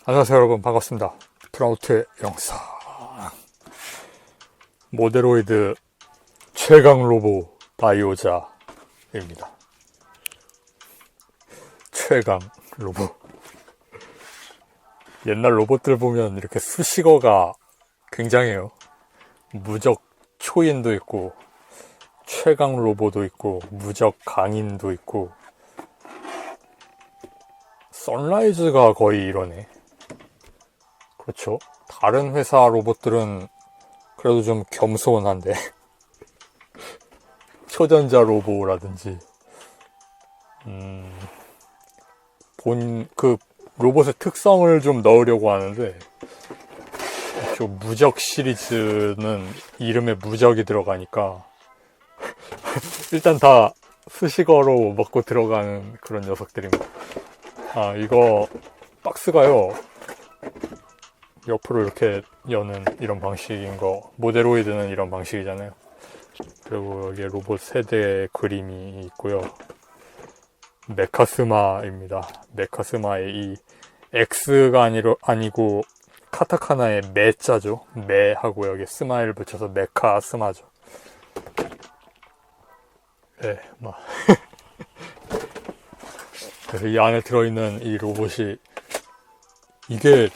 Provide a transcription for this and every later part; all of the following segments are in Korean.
안녕하세요 여러분, 반갑습니다. 프라우트의 영상 모데로이드 최강 로보 다이오자입니다. 최강 로보. 옛날 로봇들 보면 이렇게 수식어가 굉장해요. 무적 초인도 있고 최강 로보도 있고 무적 강인도 있고. 선라이즈가 거의 이러네. 그렇죠. 다른 회사 로봇들은 그래도 좀 겸손한데 초전자 로보라든지 그 로봇의 특성을 좀 넣으려고 하는데, 좀 무적 시리즈는 이름에 무적이 들어가니까 일단 다 수식어로 먹고 들어가는 그런 녀석들입니다. 이거 박스가요, 옆으로 이렇게 여는 이런 방식인 거, 모데로이드는 이런 방식이잖아요. 그리고 여기에 로봇 세대의 그림이 있고요. 메카스마입니다. 메카스마의 이 X가 아니고 카타카나의 메자죠. 메하고 여기 스마일 붙여서 메카스마죠. 네, 그래서 이 안에 들어있는 이 로봇이, 이게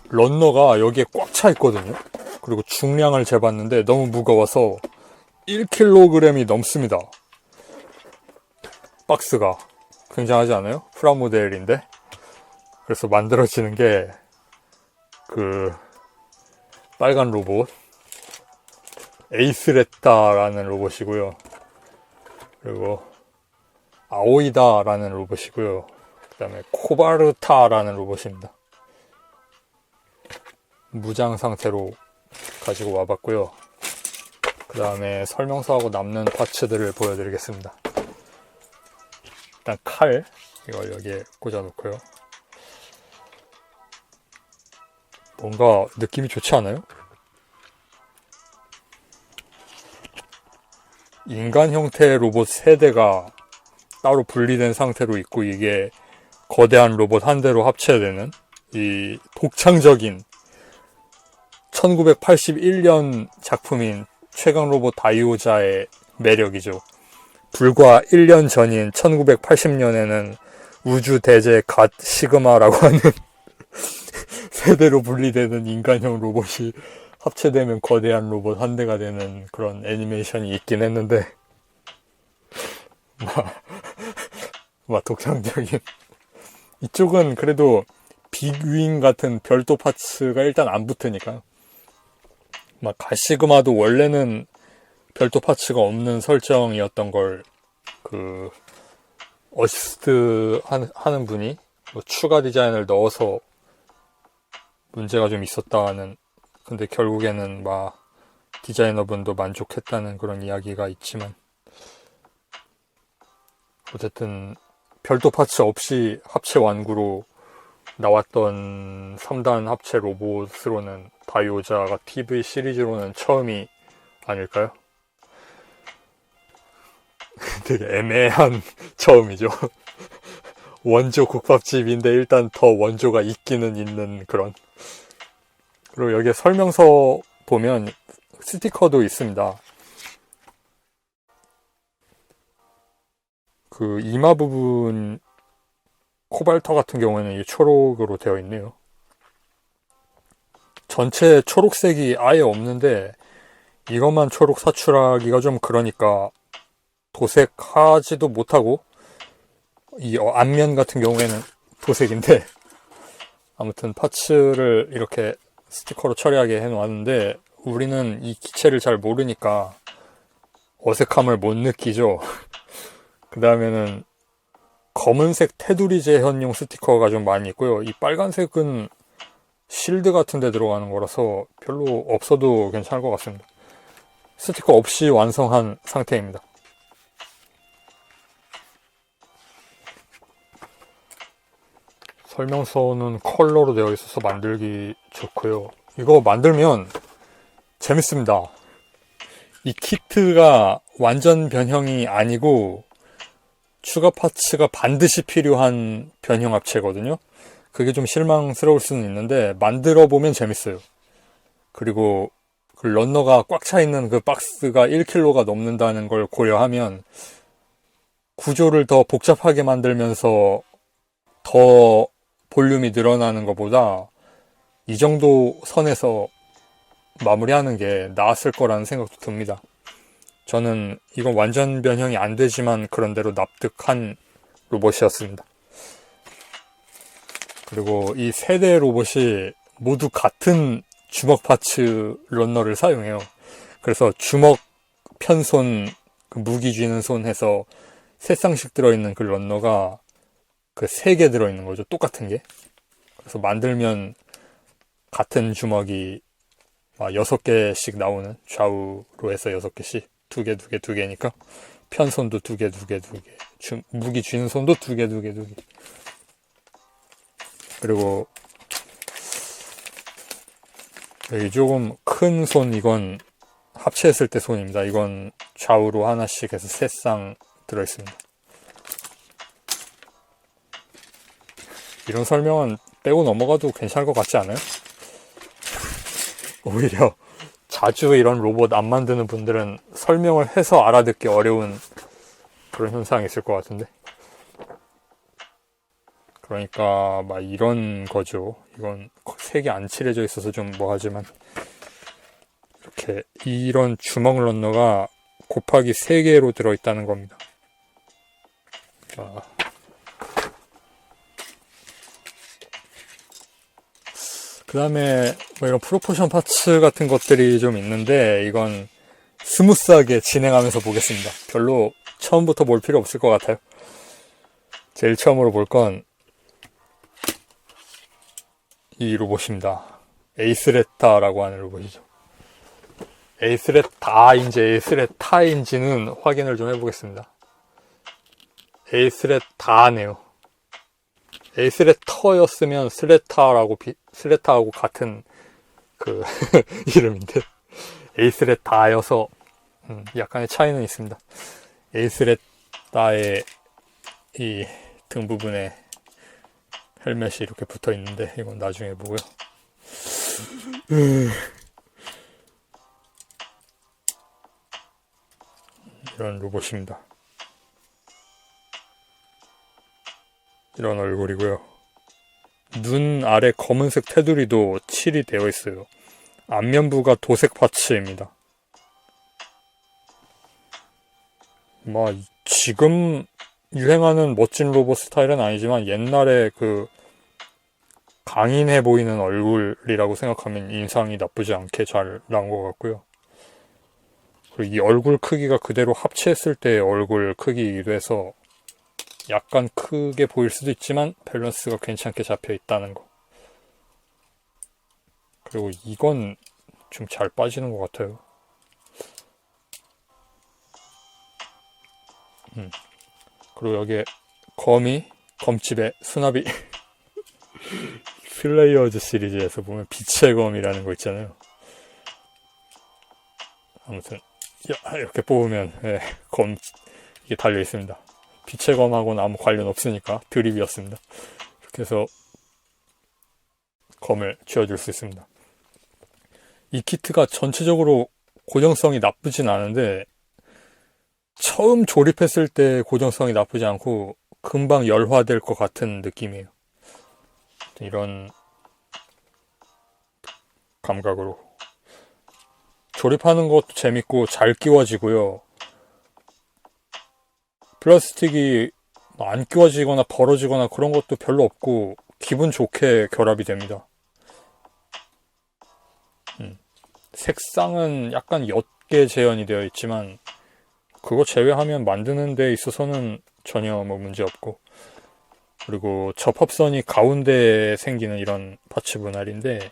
런너가 여기에 꽉 차 있거든요. 그리고 중량을 재봤는데 너무 무거워서 1kg이 넘습니다. 박스가 굉장하지 않아요? 프라모델인데. 그래서 만들어지는 게 빨간 로봇 에이스레타라는 로봇이고요. 그리고 아오이다라는 로봇이고요. 그 다음에 코바르타라는 로봇입니다. 무장 상태로 가지고 와봤고요. 그 다음에 설명서하고 남는 파츠들을 보여드리겠습니다. 일단 칼, 이걸 여기에 꽂아놓고요. 뭔가 느낌이 좋지 않아요? 인간 형태의 로봇 3대가 따로 분리된 상태로 있고, 이게 거대한 로봇 한 대로 합체되는 이 독창적인 1981년 작품인 최강 로봇 다이오자의 매력이죠. 불과 1년 전인 1980년에는 우주 대제 갓 시그마라고 하는 세대로 분리되는 인간형 로봇이 합체되면 거대한 로봇 한 대가 되는 그런 애니메이션이 있긴 했는데, 독창적인. 이쪽은 그래도 빅윙 같은 별도 파츠가 일단 안 붙으니까. 가시그마도 원래는 별도 파츠가 없는 설정이었던 걸 어시스트 하는 분이 추가 디자인을 넣어서 문제가 좀 있었다는, 근데 결국에는 디자이너분도 만족했다는 그런 이야기가 있지만, 어쨌든 별도 파츠 없이 합체 완구로 나왔던 3단 합체 로봇으로는 다이오자가 TV 시리즈로는 처음이 아닐까요? 되게 애매한 처음이죠. 원조 국밥집인데 일단 더 원조가 있기는 있는 그런. 그리고 여기에 설명서 보면 스티커도 있습니다. 이마 부분 코발터 같은 경우에는 이 초록으로 되어 있네요. 전체 초록색이 아예 없는데 이것만 초록 사출하기가 좀 그러니까 도색하지도 못하고, 이 앞면 같은 경우에는 도색인데, 아무튼 파츠를 이렇게 스티커로 처리하게 해놓았는데, 우리는 이 기체를 잘 모르니까 어색함을 못 느끼죠. 그 다음에는 검은색 테두리 재현용 스티커가 좀 많이 있고요. 이 빨간색은 실드 같은 데 들어가는 거라서 별로 없어도 괜찮을 것 같습니다. 스티커 없이 완성한 상태입니다. 설명서는 컬러로 되어 있어서 만들기 좋고요. 이거 만들면 재밌습니다. 이 키트가 완전 변형이 아니고 추가 파츠가 반드시 필요한 변형 합체거든요. 그게 좀 실망스러울 수는 있는데 만들어 보면 재밌어요. 그리고 그 런너가 꽉 차 있는 그 박스가 1kg가 넘는다는 걸 고려하면 구조를 더 복잡하게 만들면서 더 볼륨이 늘어나는 것보다 이 정도 선에서 마무리하는 게 나았을 거라는 생각도 듭니다. 저는 이건 완전 변형이 안 되지만 그런대로 납득한 로봇이었습니다. 그리고 이 세 대의 로봇이 모두 같은 주먹 파츠 런너를 사용해요. 그래서 주먹 편손, 그 무기 쥐는 손 해서 세 쌍씩 들어있는 그 런너가 그 세 개 들어있는 거죠. 똑같은 게. 그래서 만들면 같은 주먹이 6개씩 나오는, 좌우로 해서 6개씩, 2개, 2개, 2개니까 편손도 2개, 2개, 2개, 무기 쥐는 손도 2개, 2개, 2개. 그리고 여기 조금 큰 손, 이건 합체했을 때 손입니다. 이건 좌우로 하나씩 해서 3쌍 들어있습니다. 이런 설명은 빼고 넘어가도 괜찮을 것 같지 않아요? 오히려 자주 이런 로봇 안 만드는 분들은 설명을 해서 알아듣기 어려운 그런 현상이 있을 것 같은데. 그러니까 막 이런 거죠. 이건 색이 안 칠해져 있어서 좀 뭐하지만 이렇게 이런 주먹 런너가 곱하기 3개로 들어있다는 겁니다. 자, 그 다음에 뭐 이런 프로포션 파츠 같은 것들이 좀 있는데 이건 스무스하게 진행하면서 보겠습니다. 별로 처음부터 볼 필요 없을 것 같아요. 제일 처음으로 볼 건 이 로봇입니다. 에이스레타라고 하는 로봇이죠. 에이스레타인지 에이스레타인지는 확인을 좀 해보겠습니다. 에이스레타네요. 에이스레터였으면 스레타하고 같은 그 이름인데 에이스레타여서 약간의 차이는 있습니다. 에이스레타의 이 등 부분에 헬멧이 이렇게 붙어 있는데 이건 나중에 보고요. 이런 로봇입니다. 이런 얼굴이고요. 눈 아래 검은색 테두리도 칠이 되어 있어요. 안면부가 도색 파츠입니다. 지금 유행하는 멋진 로봇 스타일은 아니지만 옛날에 그 강인해 보이는 얼굴이라고 생각하면 인상이 나쁘지 않게 잘 나온 것 같고요. 그리고 이 얼굴 크기가 그대로 합체했을 때의 얼굴 크기이기도 해서 약간 크게 보일 수도 있지만 밸런스가 괜찮게 잡혀 있다는 거. 그리고 이건 좀 잘 빠지는 것 같아요. 그리고 여기에 검집에 수납이 슬레이어즈 시리즈에서 보면 빛의 검이라는 거 있잖아요. 아무튼 이렇게 뽑으면 검 이게 달려 있습니다. 빛의 검하고는 아무 관련 없으니까 드립이었습니다. 이렇게 해서 검을 쥐어줄 수 있습니다. 이 키트가 전체적으로 고정성이 나쁘진 않은데 처음 조립했을 때 고정성이 나쁘지 않고 금방 열화될 것 같은 느낌이에요. 이런 감각으로 조립하는 것도 재밌고 잘 끼워지고요. 플라스틱이 안 끼워지거나 벌어지거나 그런 것도 별로 없고 기분 좋게 결합이 됩니다. 색상은 약간 옅게 재현이 되어 있지만 그거 제외하면 만드는 데 있어서는 전혀 문제 없고, 그리고 접합선이 가운데에 생기는 이런 파츠 분할인데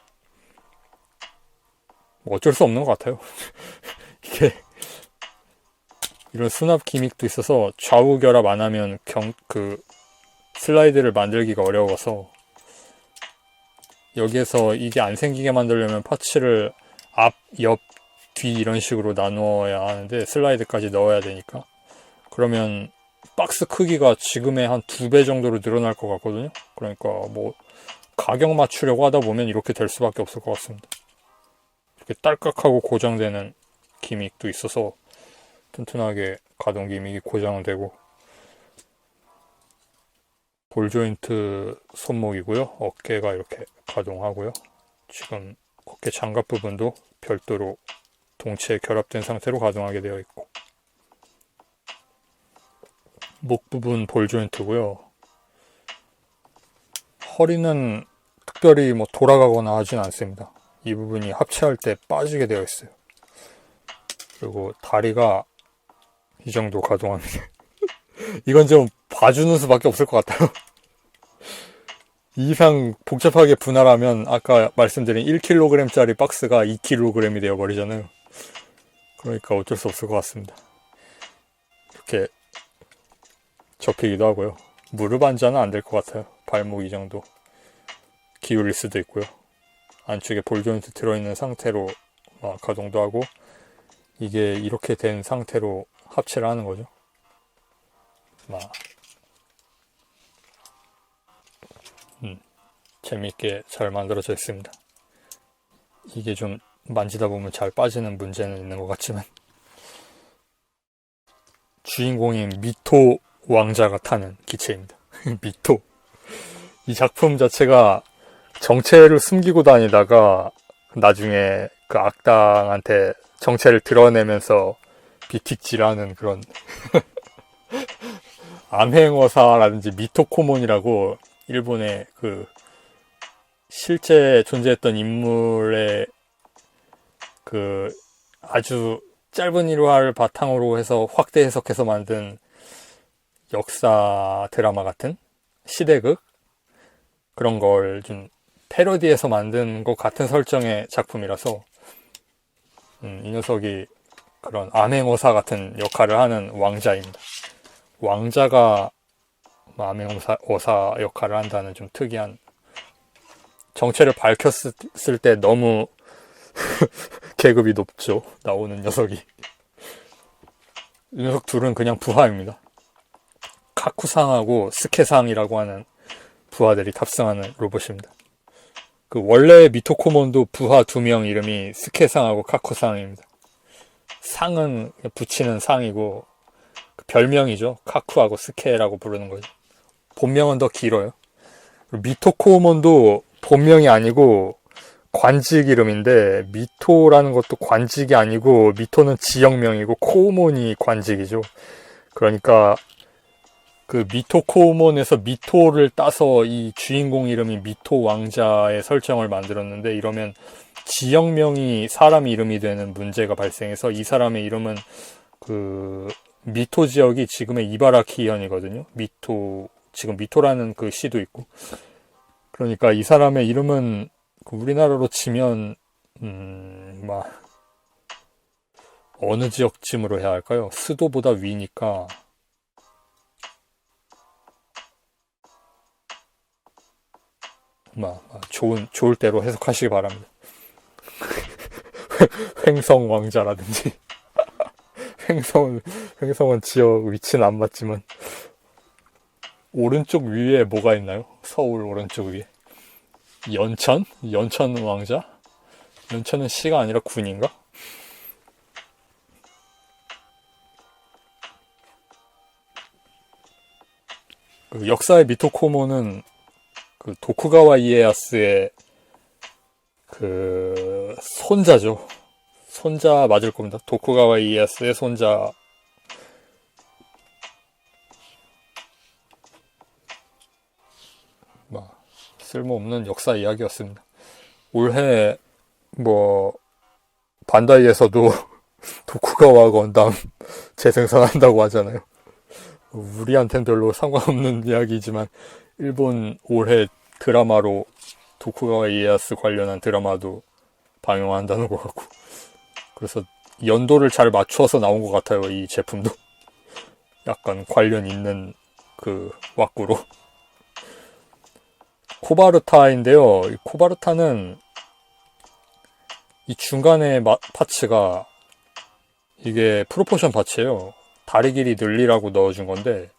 어쩔 수 없는 것 같아요. 이게 이런 수납 기믹도 있어서 좌우 결합 안 하면 슬라이드를 만들기가 어려워서 여기에서 이게 안 생기게 만들려면 파츠를 앞, 옆, 뒤 이런 식으로 나누어야 하는데 슬라이드까지 넣어야 되니까 그러면 박스 크기가 지금의 한 2배 정도로 늘어날 것 같거든요. 그러니까 뭐 가격 맞추려고 하다 보면 이렇게 될 수밖에 없을 것 같습니다. 이렇게 딸깍하고 고정되는 기믹도 있어서 튼튼하게 가동 기믹이 고정은 되고, 볼 조인트 손목이고요. 어깨가 이렇게 가동하고요. 지금 어깨 장갑 부분도 별도로 동체에 결합된 상태로 가동하게 되어 있고, 목 부분 볼 조인트고요. 허리는 특별히 뭐 돌아가거나 하진 않습니다. 이 부분이 합체할 때 빠지게 되어 있어요. 그리고 다리가 이 정도 가동합니다. 이건 좀 봐주는 수밖에 없을 것 같아요. 이 이상 복잡하게 분할하면 아까 말씀드린 1kg짜리 박스가 2kg이 되어버리잖아요. 그러니까 어쩔 수 없을 것 같습니다. 이렇게 접히기도 하고요. 무릎 안자는 안 될 것 같아요. 발목 이 정도 기울일 수도 있고요. 안쪽에 볼 조인트 들어있는 상태로 가동도 하고, 이게 이렇게 된 상태로 합체를 하는 거죠. 재미있게 잘 만들어져 있습니다. 이게 좀 만지다 보면 잘 빠지는 문제는 있는 것 같지만, 주인공인 미토 왕자가 타는 기체입니다. 미토. 이 작품 자체가 정체를 숨기고 다니다가 나중에 그 악당한테 정체를 드러내면서 비틱질하는 그런 암행어사라든지 미토코몬이라고 일본의 그 실제 존재했던 인물의 그 아주 짧은 일화를 바탕으로 해서 확대 해석해서 만든 역사 드라마 같은 시대극, 그런 걸 좀 패러디해서 만든 것 같은 설정의 작품이라서 이 녀석이 그런 암행어사 같은 역할을 하는 왕자입니다. 왕자가 암행어사 역할을 한다는 좀 특이한, 정체를 밝혔을 때 너무 계급이 높죠. 나오는 녀석이. 이 녀석 둘은 그냥 부하입니다. 카쿠상하고 스케상이라고 하는 부하들이 탑승하는 로봇입니다. 그 원래 미토코몬도 부하 2명 이름이 스케상하고 카쿠상입니다. 상은 붙이는 상이고 그 별명이죠. 카쿠하고 스케라고 부르는 거죠. 본명은 더 길어요. 미토코몬도 본명이 아니고 관직 이름인데, 미토라는 것도 관직이 아니고 미토는 지역명이고 코우몬이 관직이죠. 그러니까 그 미토 코우몬에서 미토를 따서 이 주인공 이름이 미토 왕자의 설정을 만들었는데, 이러면 지역명이 사람 이름이 되는 문제가 발생해서 이 사람의 이름은 그 미토 지역이 지금의 이바라키현이거든요. 미토, 지금 미토라는 그 시도 있고. 그러니까 이 사람의 이름은 우리나라로 치면 어느 지역쯤으로 해야 할까요? 수도보다 위니까 좋을 대로 해석하시기 바랍니다. 횡성 왕자라든지 횡성은 지역 위치는 안 맞지만, 오른쪽 위에 뭐가 있나요? 서울 오른쪽 위에 연천 왕자? 연천은 시가 아니라 군인가? 그 역사의 미토코모는 그 도쿠가와 이에야스의 그 손자죠. 손자 맞을 겁니다. 도쿠가와 이에야스의 손자. 쓸모없는 역사 이야기였습니다. 올해 반다이에서도 도쿠가와 건담 재생산한다고 하잖아요. 우리한텐 별로 상관없는 이야기지만 일본 올해 드라마로 도쿠가와 이에야스 관련한 드라마도 방영한다는 것 같고, 그래서 연도를 잘 맞춰서 나온 것 같아요. 이 제품도 약간 관련 있는 그 왁구로. 코바르타인데요. 이 코바르타는 이 중간에 파츠가 이게 프로포션 파츠예요. 다리 길이 늘리라고 넣어준 건데,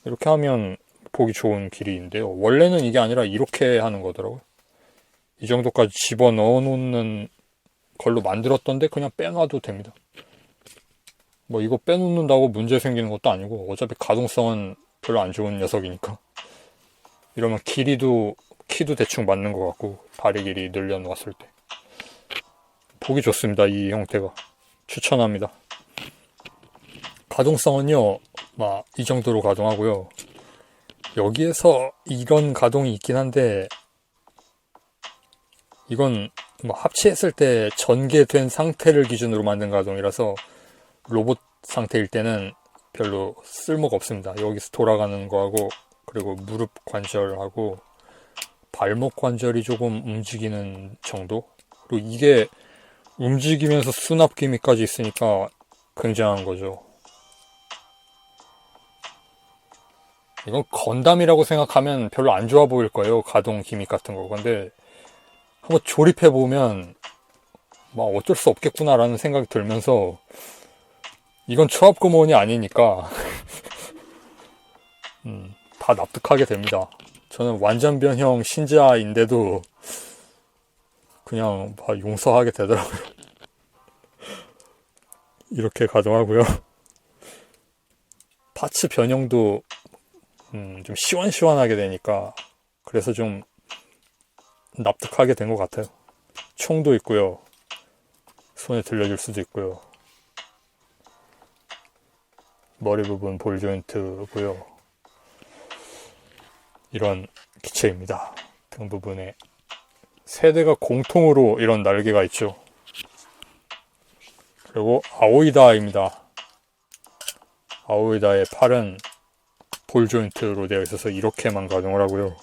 이렇게 하면 보기 좋은 길이인데요. 원래는 이게 아니라 이렇게 하는 거더라고요. 이 정도까지 집어넣어 놓는 걸로 만들었던데 그냥 빼놔도 됩니다. 뭐 이거 빼놓는다고 문제 생기는 것도 아니고 어차피 가동성은 별로 안 좋은 녀석이니까. 이러면 키도 대충 맞는 것 같고, 다리 길이 늘려놓았을 때 보기 좋습니다. 이 형태가 추천합니다. 가동성은요 막 이 정도로 가동하고요. 여기에서 이런 가동이 있긴 한데, 이건 뭐 합체했을 때 전개된 상태를 기준으로 만든 가동이라서 로봇 상태일 때는 별로 쓸모가 없습니다. 여기서 돌아가는 거하고, 그리고 무릎 관절하고 발목 관절이 조금 움직이는 정도? 그리고 이게 움직이면서 수납 기미까지 있으니까 굉장한 거죠. 이건 건담이라고 생각하면 별로 안 좋아 보일 거예요. 가동 기믹 같은 거. 근데 한번 조립해보면 막 어쩔 수 없겠구나라는 생각이 들면서, 이건 초합구몬이 아니니까 다 납득하게 됩니다. 저는 완전 변형 신자인데도 그냥 용서하게 되더라고요. 이렇게 가동하고요. 파츠 변형도 좀 시원시원하게 되니까, 그래서 좀 납득하게 된 것 같아요. 총도 있고요. 손에 들려줄 수도 있고요. 머리 부분 볼 조인트고요. 이런 기체입니다. 등 부분에 세 대가 공통으로 이런 날개가 있죠. 그리고 아오이다입니다. 아오이다의 팔은 볼 조인트로 되어 있어서 이렇게만 가동을 하고요.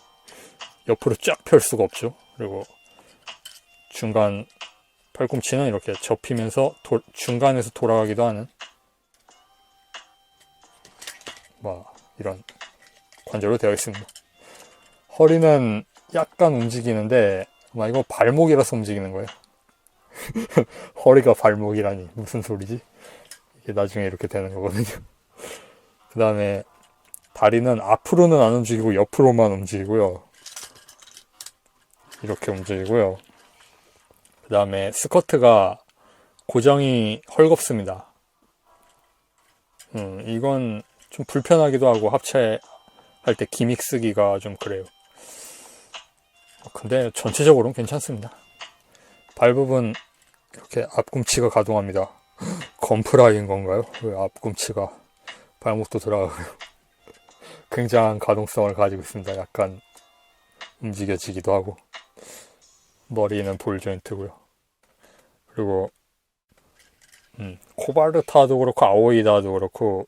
옆으로 쫙 펼 수가 없죠. 그리고 중간 팔꿈치는 이렇게 접히면서 중간에서 돌아가기도 하는 이런 관절로 되어 있습니다. 허리는 약간 움직이는데 이거 발목이라서 움직이는 거예요. 허리가 발목이라니 무슨 소리지? 이게 나중에 이렇게 되는 거거든요. 그 다음에 다리는 앞으로는 안 움직이고 옆으로만 움직이고요. 이렇게 움직이고요. 그 다음에 스커트가 고정이 헐겁습니다. 이건 좀 불편하기도 하고 합체할 때 기믹 쓰기가 좀 그래요. 근데 전체적으로는 괜찮습니다. 발 부분 이렇게 앞꿈치가 가동합니다. 건프라인 건가요? 왜 앞꿈치가 발목도 들어가고요. 굉장한 가동성을 가지고 있습니다. 약간 움직여지기도 하고. 머리는 볼 조인트고요. 그리고 코바르타도 그렇고 아오이다도 그렇고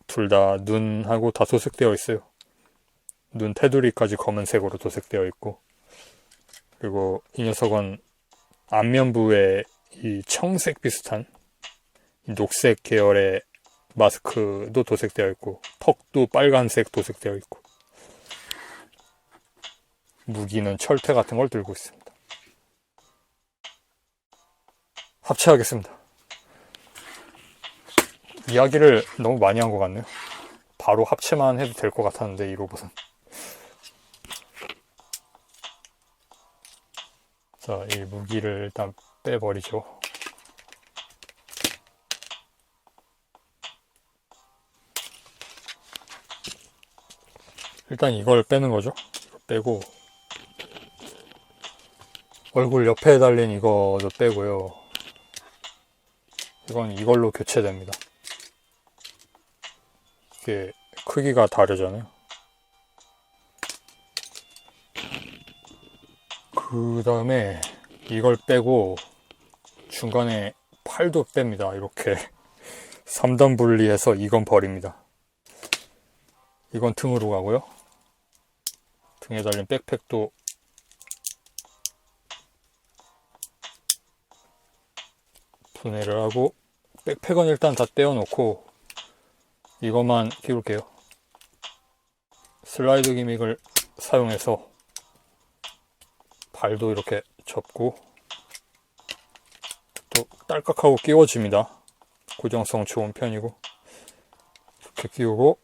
둘 다 눈하고 다 도색되어 있어요. 눈 테두리까지 검은색으로 도색되어 있고, 그리고 이 녀석은 안면부에 이 청색 비슷한 이 녹색 계열의 마스크도 도색되어 있고, 턱도 빨간색 도색되어 있고, 무기는 철퇴 같은 걸 들고 있습니다. 합체하겠습니다. 이야기를 너무 많이 한 것 같네요. 바로 합체만 해도 될 것 같았는데 이 로봇은. 자, 이 무기를 일단 빼버리죠. 일단 이걸 빼는 거죠. 이거 빼고, 얼굴 옆에 달린 이거도 빼고요. 이건 이걸로 교체됩니다. 이게 크기가 다르잖아요. 그 다음에 이걸 빼고 중간에 팔도 뺍니다. 이렇게 3단 분리해서 이건 버립니다. 이건 등으로 가고요. 등에 달린 백팩도 분해를 하고, 백팩은 일단 다 떼어놓고 이것만 끼울게요. 슬라이드 기믹을 사용해서 발도 이렇게 접고, 또 딸깍하고 끼워집니다. 고정성 좋은 편이고, 이렇게 끼우고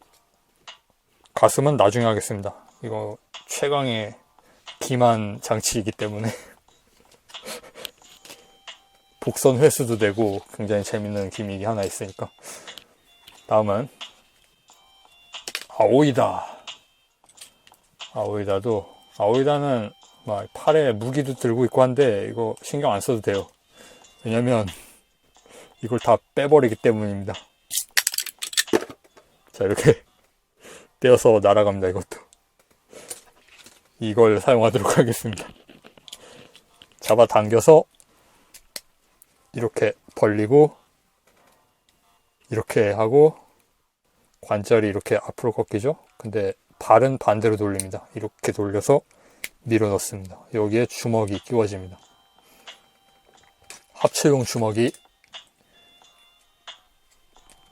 가슴은 나중에 하겠습니다. 이거 최강의 기만 장치이기 때문에 복선 회수도 되고 굉장히 재밌는 기믹이 하나 있으니까. 다음은 아오이다. 아오이다는 막 팔에 무기도 들고 있고 한데 이거 신경 안 써도 돼요. 왜냐면 이걸 다 빼버리기 때문입니다. 자, 이렇게 떼어서 날아갑니다. 이것도 이걸 사용하도록 하겠습니다. 잡아당겨서 이렇게 벌리고 이렇게 하고 관절이 이렇게 앞으로 꺾이죠. 근데 발은 반대로 돌립니다. 이렇게 돌려서 밀어 넣습니다. 여기에 주먹이 끼워집니다. 합체용 주먹이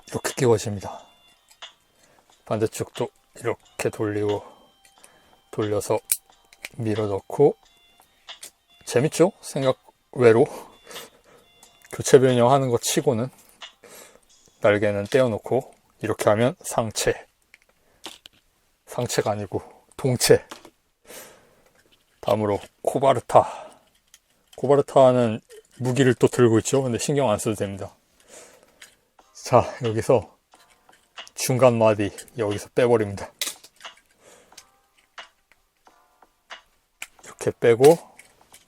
이렇게 끼워집니다. 반대쪽도 이렇게 돌려서 밀어 넣고. 재밌죠? 생각 외로 교체 변형하는 거 치고는. 날개는 떼어놓고 이렇게 하면 상체가 아니고 동체. 다음으로 코바르타는 무기를 또 들고 있죠. 근데 신경 안 써도 됩니다. 자, 여기서 중간 마디 여기서 빼버립니다. 이렇게 빼고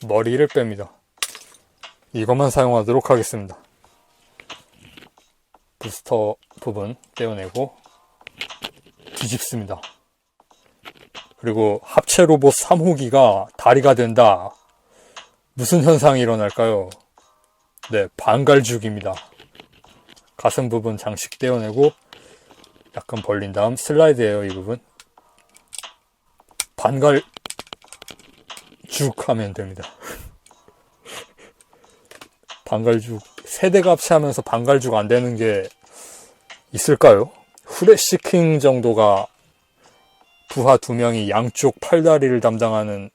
머리를 뺍니다. 이것만 사용하도록 하겠습니다. 부스터 부분 떼어내고 뒤집습니다. 그리고 합체 로봇 3호기가 다리가 된다. 무슨 현상이 일어날까요? 네, 반갈죽입니다. 가슴 부분 장식 떼어내고 약간 벌린 다음 슬라이드예요. 이 부분 반갈죽 하면 됩니다. 반갈죽 세대가 합체하면서 반갈죽 안 되는 게 있을까요? 후레쉬킹 정도가 부하 2명이 양쪽 팔다리를 담당하는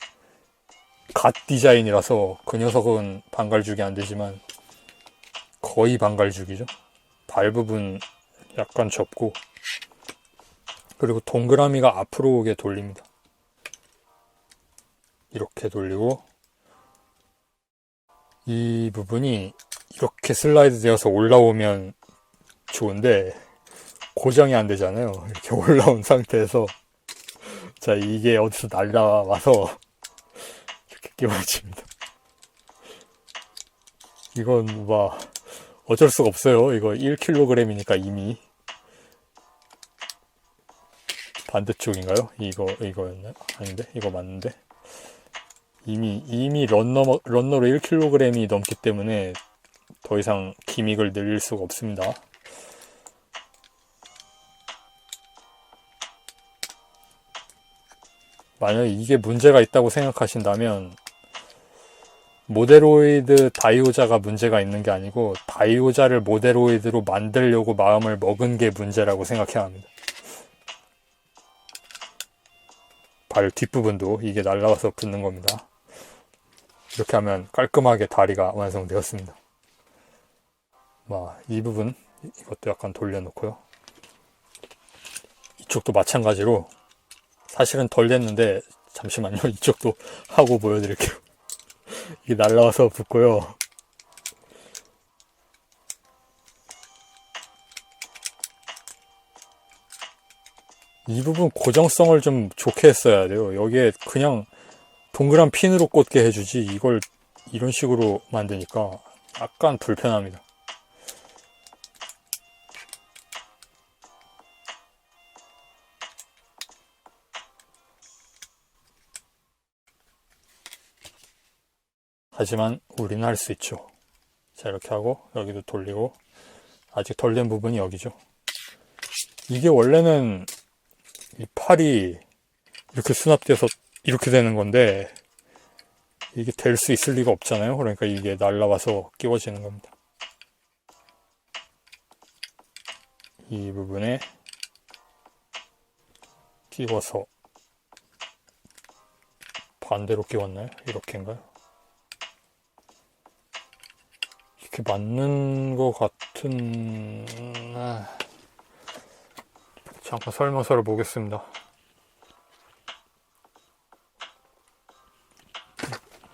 갓 디자인이라서 그 녀석은 반갈죽이 안 되지만 거의 반갈죽이죠. 발 부분 약간 접고 그리고 동그라미가 앞으로 오게 돌립니다. 이렇게 돌리고 이 부분이 이렇게 슬라이드 되어서 올라오면 좋은데 고정이 안 되잖아요. 이렇게 올라온 상태에서 자, 이게 어디서 날라와서 이렇게 끼워집니다. 이건 뭐 어쩔 수가 없어요. 이거 1kg이니까 이미. 반대쪽인가요? 이거였나요? 아닌데? 이거 맞는데? 이미 런너로 1kg이 넘기 때문에 더 이상 기믹을 늘릴 수가 없습니다. 만약에 이게 문제가 있다고 생각하신다면 모데로이드 다이오자가 문제가 있는 게 아니고 다이오자를 모데로이드로 만들려고 마음을 먹은 게 문제라고 생각해야 합니다. 발 뒷부분도 이게 날라와서 붙는 겁니다. 이렇게 하면 깔끔하게 다리가 완성되었습니다. 이 부분 이것도 약간 돌려놓고요. 이쪽도 마찬가지로 사실은 덜 됐는데 잠시만요. 이쪽도 하고 보여드릴게요. 이게 날라와서 붙고요. 이 부분 고정성을 좀 좋게 했어야 돼요. 여기에 그냥 동그란 핀으로 꽂게 해주지 이걸 이런 식으로 만드니까 약간 불편합니다. 하지만 우리는 할 수 있죠. 자, 이렇게 하고 여기도 돌리고 아직 덜 된 부분이 여기죠. 이게 원래는 이 팔이 이렇게 수납돼서 이렇게 되는 건데 이게 될 수 있을 리가 없잖아요. 그러니까 이게 날라와서 끼워지는 겁니다. 이 부분에 끼워서 반대로 끼웠나요? 이렇게인가요? 이렇게 맞는 것 같은... 잠깐 설명서를 보겠습니다.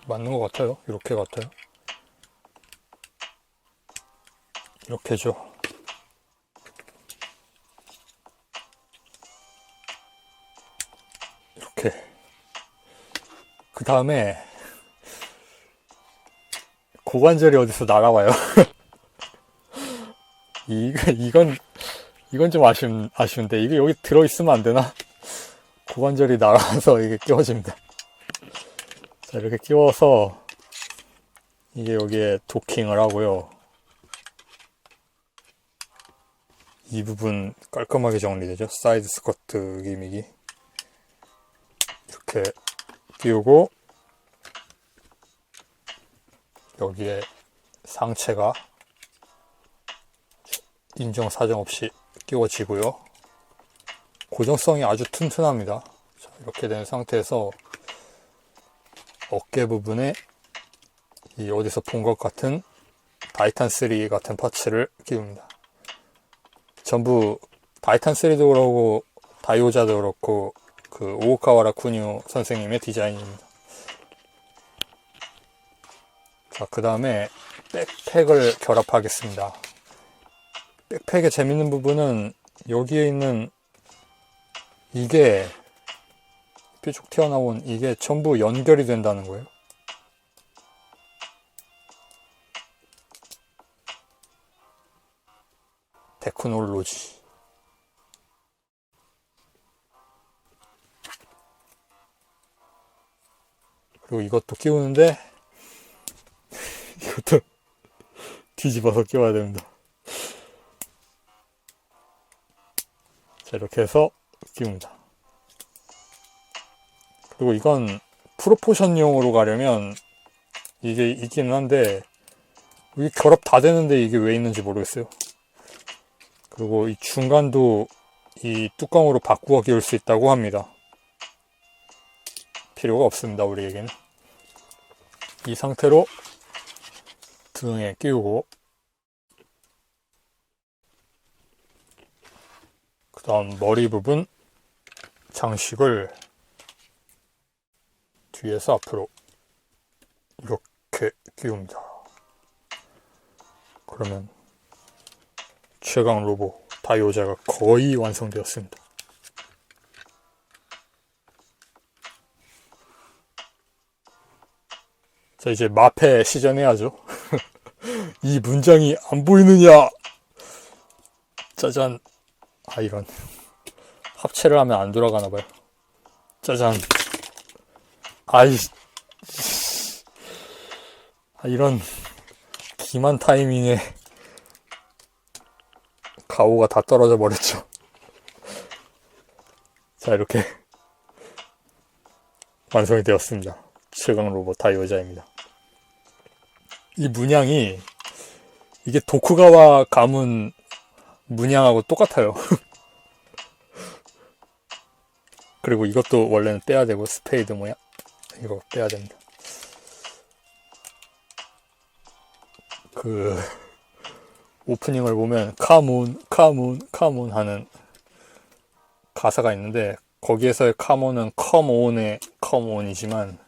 맞는 것 같아요. 이렇게 같아요. 이렇게죠. 이렇게. 그 다음에 고관절이 어디서 날아와요. 이건 좀 아쉬운데 이게 여기 들어있으면 안 되나? 고관절이 날아와서 이게 끼워집니다. 자, 이렇게 끼워서 이게 여기에 도킹을 하고요. 이 부분 깔끔하게 정리되죠. 사이드 스커트 기믹이 이렇게 끼우고 여기에 상체가 인정사정 없이 끼워지고요. 고정성이 아주 튼튼합니다. 자, 이렇게 된 상태에서 어깨 부분에 이 어디서 본 것 같은 타이탄 3 같은 파츠를 끼웁니다. 전부 타이탄 3도 그렇고 다이오자도 그렇고 그 오오카와라 쿠니오 선생님의 디자인입니다. 자, 그 다음에 백팩을 결합하겠습니다. 백팩의 재밌는 부분은 여기에 있는 이게 뾰족 튀어나온 이게 전부 연결이 된다는 거예요. 테크놀로지. 그리고 이것도 끼우는데 이것도 뒤집어서 끼워야 됩니다. 자, 이렇게 해서 끼웁니다. 그리고 이건 프로포션용으로 가려면 이게 있기는 한데 이게 결합 다 되는데 이게 왜 있는지 모르겠어요. 그리고 이 중간도 이 뚜껑으로 바꾸어 끼울 수 있다고 합니다. 필요가 없습니다, 우리에게는. 이 상태로 등에 끼우고 그 다음 머리 부분 장식을 뒤에서 앞으로 이렇게 끼웁니다. 그러면 최강 로봇 다이오자가 거의 완성되었습니다. 자, 이제 마패 시전해야죠. 이 문장이 안 보이느냐? 짜잔. 아, 이런. 합체를 하면 안 돌아가나봐요. 짜잔. 아이. 아, 이런. 기만 타이밍에 가오가 다 떨어져 버렸죠. 자, 이렇게 완성이 되었습니다. 최강 로봇 다이오자입니다. 이 문양이 이게 도쿠가와 가문 문양하고 똑같아요. 그리고 이것도 원래는 빼야 되고 스페이드 모양 이거 빼야 됩니다. 그 오프닝을 보면 카몬 하는 가사가 있는데 거기에서의 카몬은 컴온의 컴온이지만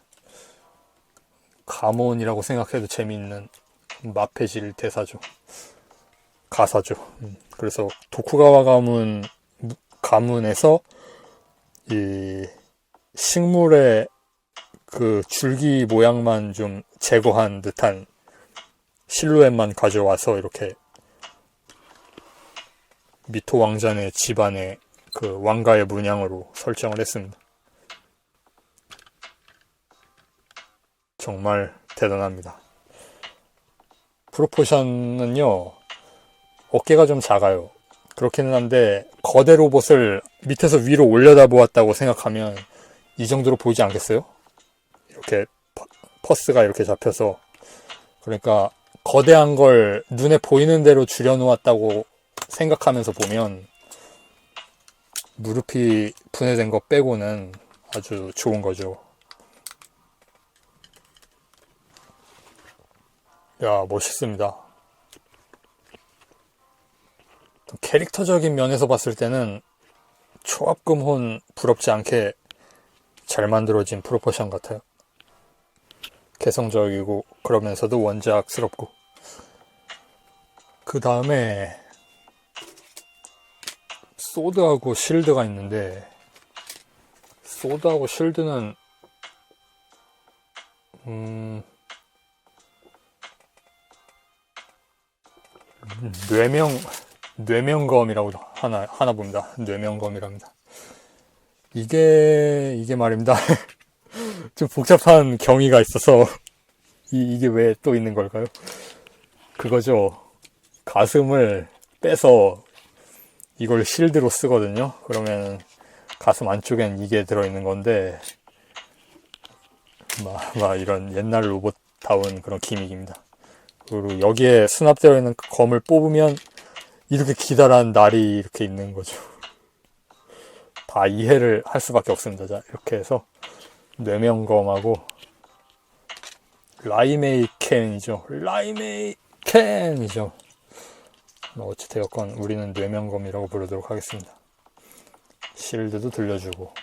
가몬이라고 생각해도 재미있는 마패질 대사죠. 가사죠. 그래서 도쿠가와 가문에서 이 식물의 그 줄기 모양만 좀 제거한 듯한 실루엣만 가져와서 이렇게 미토 왕자네 집안의 그 왕가의 문양으로 설정을 했습니다. 정말 대단합니다. 프로포션은요, 어깨가 좀 작아요. 그렇기는 한데 거대 로봇을 밑에서 위로 올려다 보았다고 생각하면 이 정도로 보이지 않겠어요? 이렇게 퍼스가 이렇게 잡혀서, 그러니까 거대한 걸 눈에 보이는 대로 줄여놓았다고 생각하면서 보면 무릎이 분해된 거 빼고는 아주 좋은 거죠. 야, 멋있습니다. 캐릭터적인 면에서 봤을 때는 초합금혼 부럽지 않게 잘 만들어진 프로포션 같아요. 개성적이고 그러면서도 원작스럽고. 그 다음에 소드하고 실드가 있는데, 소드하고 실드는 뇌명검이라고 하나 봅니다. 뇌명검이랍니다. 이게 말입니다. 좀 복잡한 경위가 있어서 이게 왜 또 있는 걸까요? 그거죠. 가슴을 빼서 이걸 실드로 쓰거든요. 그러면 가슴 안쪽엔 이게 들어있는 건데, 막 이런 옛날 로봇다운 그런 기믹입니다. 그리고 여기에 수납되어 있는 검을 뽑으면 이렇게 기다란 날이 이렇게 있는 거죠. 다 이해를 할 수밖에 없습니다. 자, 이렇게 해서 뇌명검하고 라이메이켄이죠. 라이메이켄이죠. 어찌되었건 우리는 뇌명검이라고 부르도록 하겠습니다. 실드도 들려주고.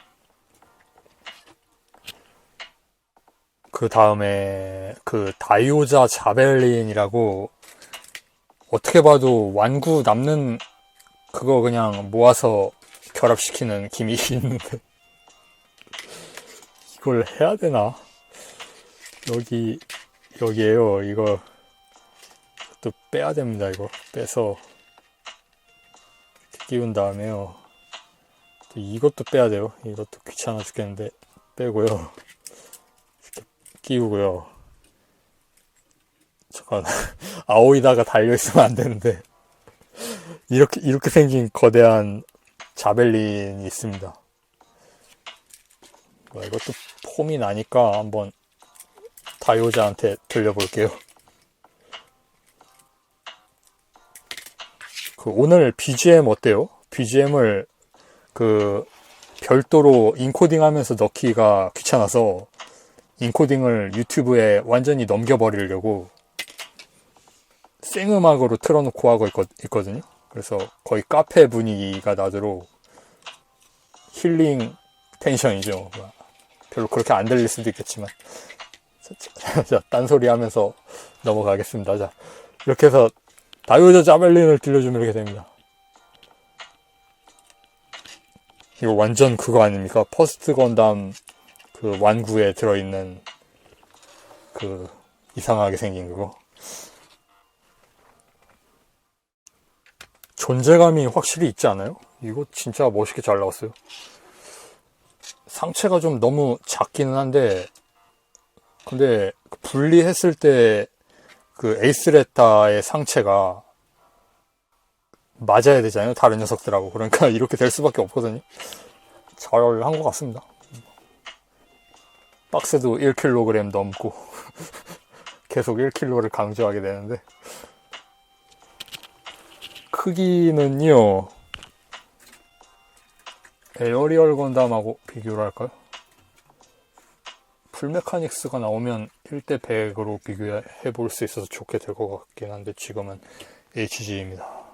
그 다음에 그 다이오자 자벨린이라고, 어떻게 봐도 완구 남는 그거 그냥 모아서 결합시키는 기믹이 있는데 이걸 해야 되나? 여기에요. 이거 또 빼야 됩니다. 이거 빼서 이렇게 끼운 다음에요. 또 이것도 빼야 돼요. 이것도 귀찮아 죽겠는데 빼고요. 이렇게 끼우고요. 잠깐, 아오이다가 달려있으면 안 되는데, 이렇게 생긴 거대한 자벨린이 있습니다. 이것도 폼이 나니까 한번 다이오자한테 들려볼게요. 오늘 BGM 어때요? BGM을 별도로 인코딩 하면서 넣기가 귀찮아서 인코딩을 유튜브에 완전히 넘겨버리려고 생음악으로 틀어놓고 하고 있거든요. 그래서 거의 카페 분위기가 나도록 힐링 텐션이죠. 별로 그렇게 안 들릴 수도 있겠지만. 자, 딴소리 하면서 넘어가겠습니다. 자, 이렇게 해서 다이오자 자벨린을 들려주면 이렇게 됩니다. 이거 완전 그거 아닙니까? 퍼스트 건담 그 완구에 들어있는 그 이상하게 생긴 그거. 존재감이 확실히 있지 않아요? 이거 진짜 멋있게 잘 나왔어요. 상체가 좀 너무 작기는 한데, 근데 분리했을 때 그 에이스레타의 상체가 맞아야 되잖아요. 다른 녀석들하고. 그러니까 이렇게 될 수밖에 없거든요. 잘 한 것 같습니다. 박스도 1kg 넘고 계속 1kg를 강조하게 되는데, 크기는요, 에어리얼 건담하고 비교를 할까요? 풀메카닉스가 나오면 1대 100으로 비교해 볼 수 있어서 좋게 될 것 같긴 한데, 지금은 HG입니다.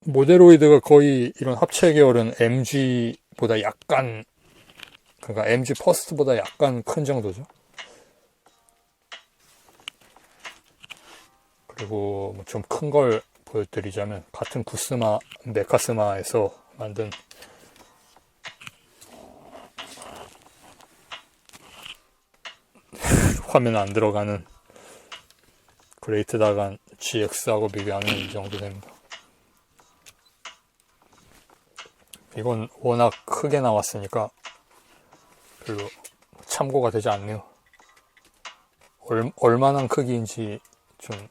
모데로이드가 거의 이런 합체 계열은 MG보다 약간, 그러니까 MG 퍼스트보다 약간 큰 정도죠. 그리고 좀 큰 걸 보여드리자면, 같은 구스마 메카스마에서 만든 화면 안 들어가는 그레이트 다간 GX하고 비교하면 이 정도 됩니다. 이건 워낙 크게 나왔으니까 별로 참고가 되지 않네요. 얼마나 크기인지 좀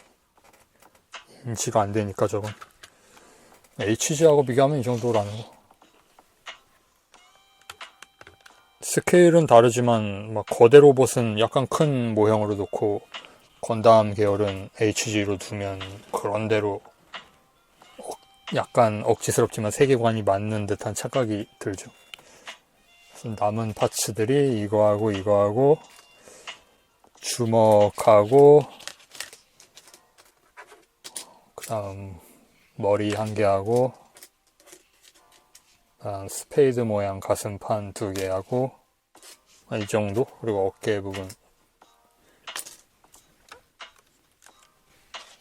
인지가 안 되니까 저건. HG하고 비교하면 이 정도라는 거. 스케일은 다르지만 막 거대 로봇은 약간 큰 모형으로 놓고 건담 계열은 HG로 두면 그런대로 약간 억지스럽지만 세계관이 맞는 듯한 착각이 들죠. 그래서 남은 파츠들이 이거하고 주먹하고 그 다음 머리 한 개하고 스페이드 모양 가슴판 2개하고 이 정도? 그리고 어깨 부분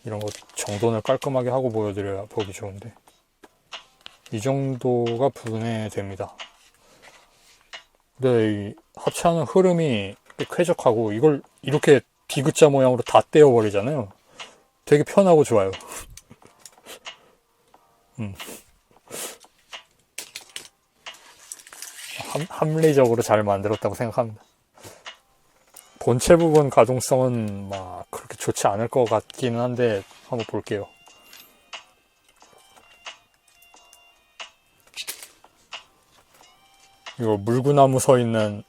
이런 거 정돈을 깔끔하게 하고 보여드려야 보기 좋은데 이 정도가 분해됩니다. 근데 이 합체하는 흐름이 쾌적하고 이걸 이렇게 디귿자 모양으로 다 떼어버리잖아요. 되게 편하고 좋아요. 합리적으로 잘 만들었다고 생각합니다. 본체 부분 가동성은 막 그렇게 좋지 않을 것 같기는 한데 한번 볼게요. 이거 물구나무 서 있는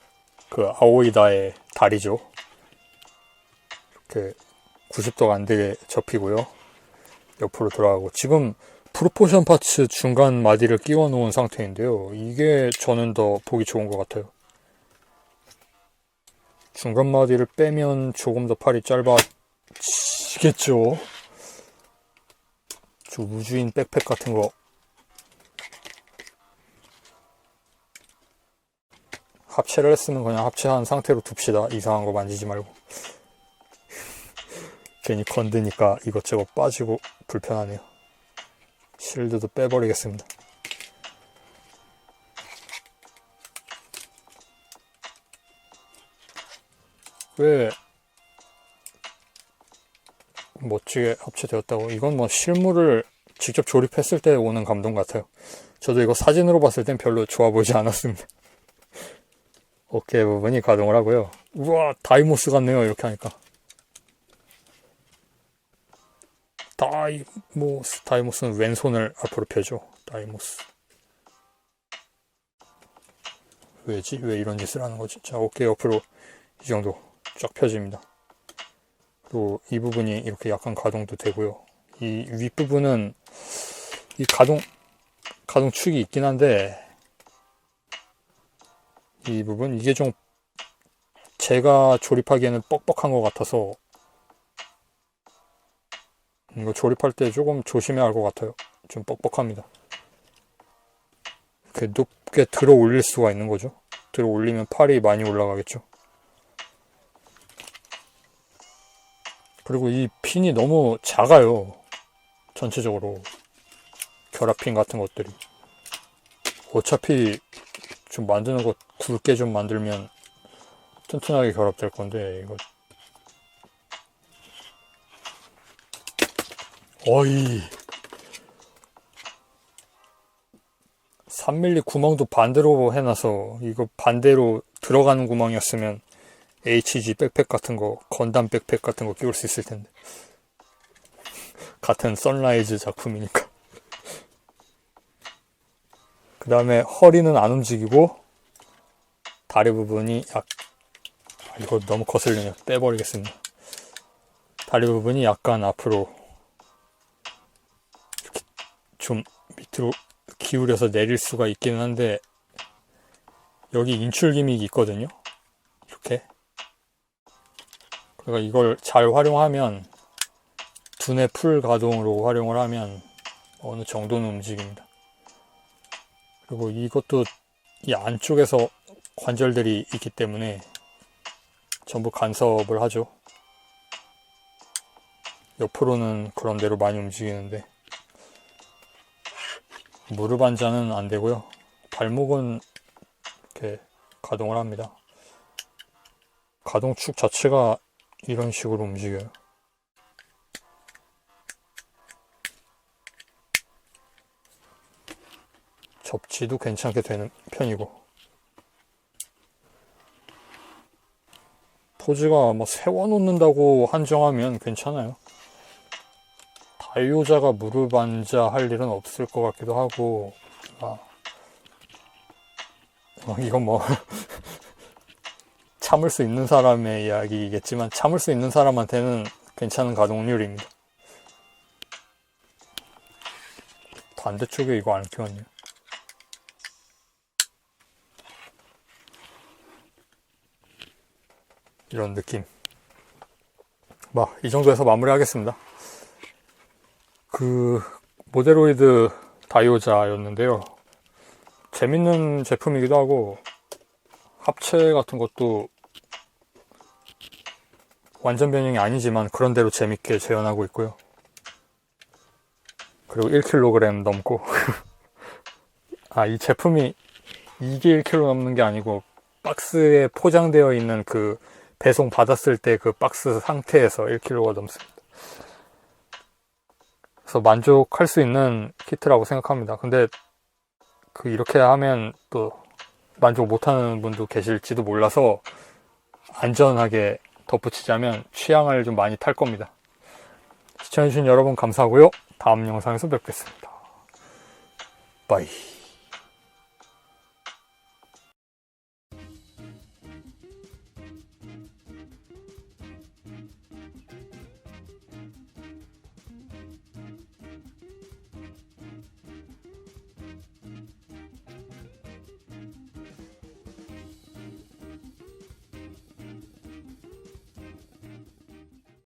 그 아오이다의 다리죠. 이렇게 90도가 안 되게 접히고요. 옆으로 돌아가고 지금 프로포션 파츠 중간 마디를 끼워 놓은 상태인데요. 이게 저는 더 보기 좋은 것 같아요. 중간 마디를 빼면 조금 더 팔이 짧아지겠죠. 저 우주인 백팩 같은 거 합체를 했으면 그냥 합체한 상태로 둡시다. 이상한 거 만지지 말고. 괜히 건드니까 이것저것 빠지고 불편하네요. 실드도 빼버리겠습니다. 왜 멋지게 합체되었다고? 이건 뭐 실물을 직접 조립했을 때 오는 감동 같아요. 저도 이거 사진으로 봤을 땐 별로 좋아 보이지 않았습니다. 어깨 부분이 가동을 하고요. 우와, 다이모스 같네요. 이렇게 하니까. 다이모스는 왼손을 앞으로 펴죠. 다이모스. 왜지? 왜 이런 짓을 하는 거지? 자, 어깨 옆으로 이 정도 쫙 펴집니다. 그리고 이 부분이 이렇게 약간 가동도 되고요. 이 윗부분은 이 가동축이 있긴 한데 이 부분 이게 좀 제가 조립하기에는 뻑뻑한 것 같아서 이거 조립할 때 조금 조심해야 할 것 같아요. 좀 뻑뻑합니다. 이렇게 높게 들어 올릴 수가 있는 거죠. 들어 올리면 팔이 많이 올라가겠죠. 그리고 이 핀이 너무 작아요. 전체적으로 결합핀 같은 것들이 어차피 좀 만드는 거 굵게 좀 만들면 튼튼하게 결합될 건데 이거 어이 3mm 구멍도 반대로 해놔서 이거 반대로 들어가는 구멍이었으면 HG 백팩 같은 거 건담 백팩 같은 거 끼울 수 있을 텐데 같은 선라이즈 작품이니까. 그 다음에 허리는 안 움직이고 다리 부분이 이거 너무 거슬리네요. 빼버리겠습니다. 다리 부분이 약간 앞으로 이렇게 좀 밑으로 기울여서 내릴 수가 있기는 한데 여기 인출 기믹이 있거든요. 이렇게. 그러니까 이걸 잘 활용하면 두뇌 풀 가동으로 활용을 하면 어느 정도는 움직입니다. 그리고 이것도 이 안쪽에서 관절들이 있기 때문에 전부 간섭을 하죠. 옆으로는 그런 대로 많이 움직이는데 무릎 안자는 안 되고요. 발목은 이렇게 가동을 합니다. 가동축 자체가 이런 식으로 움직여요. 접지도 괜찮게 되는 편이고 포즈가 뭐 세워놓는다고 한정하면 괜찮아요. 다이오자가 무릎 앉아 할 일은 없을 것 같기도 하고 이건 뭐 참을 수 있는 사람의 이야기겠지만 참을 수 있는 사람한테는 괜찮은 가동률입니다. 반대쪽에 이거 안 끼웠네요. 이런 느낌. 이 정도에서 마무리하겠습니다. 모데로이드 다이오자였는데요. 재밌는 제품이기도 하고 합체 같은 것도 완전 변형이 아니지만 그런대로 재밌게 재현하고 있고요. 그리고 1kg 넘고 이 제품이 이게 1kg 넘는 게 아니고 박스에 포장되어 있는 그 배송 받았을 때 그 박스 상태에서 1kg가 넘습니다. 그래서 만족할 수 있는 키트라고 생각합니다. 근데 이렇게 하면 또 만족 못하는 분도 계실지도 몰라서 안전하게 덧붙이자면 취향을 좀 많이 탈 겁니다. 시청해주신 여러분 감사하고요. 다음 영상에서 뵙겠습니다. 바이.